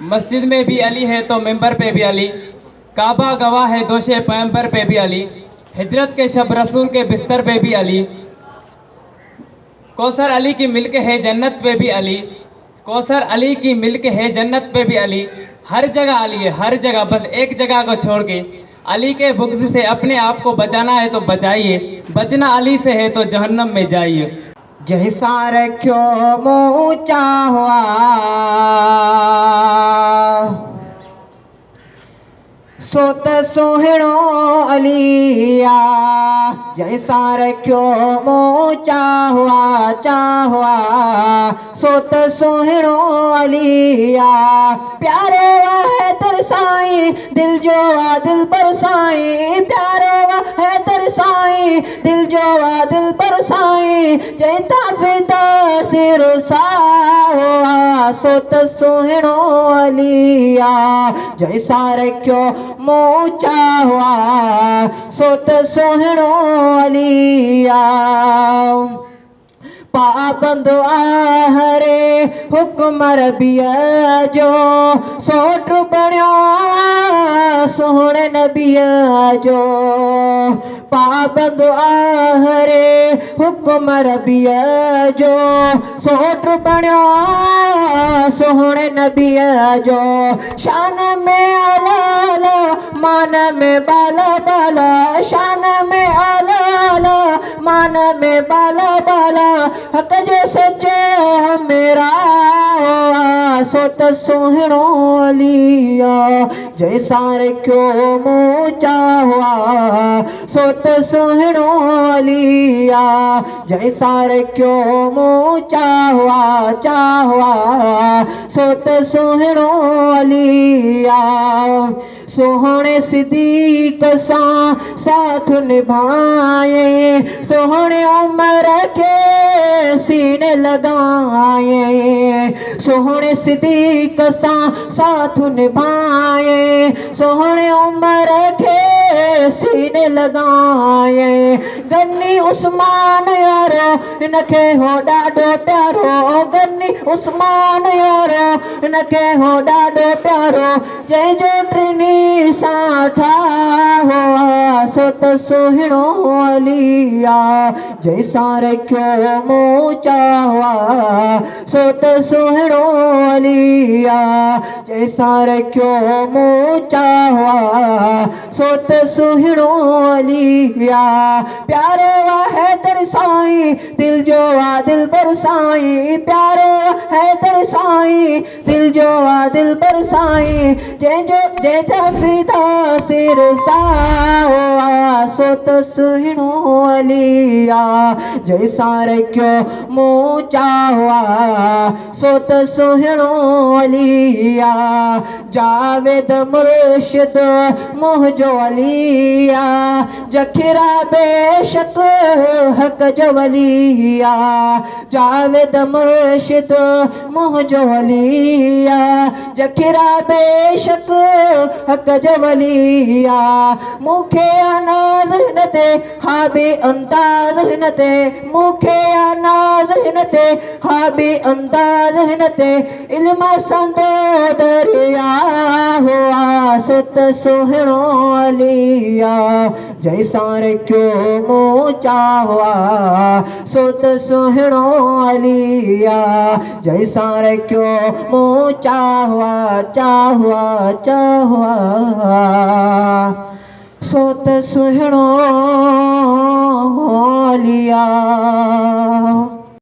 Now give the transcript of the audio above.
मस्जिद में भी अली है तो मिंबर पे भी अली, काबा गवाह है दोषे पैगंबर पे भी अली, हिजरत के शब रसूल के बिस्तर पे भी अली, कौसर अली की मिल्क है जन्नत पे भी अली, कौसर अली की मिल्क है जन्नत पे भी अली। हर जगह अली है, हर जगह। बस एक जगह को छोड़ के अली के बुग़्ज़ से अपने आप को बचाना है तो बचाइए, बचना अली से है तो जहन्नम में जाइए। जैसा रखो ऊंचा हुआ सोत सोहणो अलिया, जैसा रखो ऊंचा हुआ चाहुआ सोत सोहणो अलिया। प्यारे है तरसाई दिल जो आ दिल बरसाई, प्यारे है तरसाई दिल जो आ दिल बरसाई। जैता फिदा सिर साहुआ सोत सोहणो अलिया, जैसा रखो मोचा हुआ सोत सोहणो अलिया। पाबंद आहरे हुक्म रबिया जो सोट बण्यो सोहणे नबिया जो। पाबंद आहरे हुक्म रबिया जो सोट बण्यो सोहणे नबिया जो। शान में आला मान में बाला बाला, शान में आला मान में बाला बाला। हक जो सच्चे मेरा सोत सोहणो अलिया, जैसा रखो मूचा हुआ सोत सोहणो अलिया, जैसा रखो मूचा हुआ चाहुआ सोत सोहणो अलिया। सोहणे सिद्दीक़ सां साथ निभाए, सोहणे उमर के सीने लगाए। सोहणे सिद्दीक़ सां साथ निभाए, सोहणे उमर के सीने लगाए। गन्नी उस्मान यारो इनखे हो ॾाढो प्यारो, गन्नी उस्मान यारो इनखे हो ॾाढो प्यारो। जंहिंजो टिनी सां ठाहो सोत सोहणो अलिया, जैसा रखो मूचा हुआ सोत सोहणो अलिया, जैसा रखो मूचा हुआ सोत सोहणो अलिया। प्यारे है तरसाई दिल जो आ दिल बरसाई, प्यारे है तरसाई दिल जो आ दिल बरसाई। जैसा फिदा सिर साहुआ सोत सोहणो अलिया, जैसा रखो मूचा हुआ सोत सोहणो अलिया। जावेद मुर्शिद मुंहिंजो अलिया, जखीरा बेशक हक जो वलिया। जावेद मुर्शिद मुंहिंजो अलिया, जखीरा बेशक हक जो वलिया। मूंखे अनाज़ हिन ते हाबी अंदाज़ हिन ते, मूंखे अनाज़ हिन ते हाबी अंदाज़ हिन ते। इल्म संदो दरिया हुआ सोत सोहणो अलिया, जैसा रखो मूचा हुआ सोत सोहणो अलिया, जैसा रखो मूचा हुआ चाहुआ चाहुआ सोत सोहणो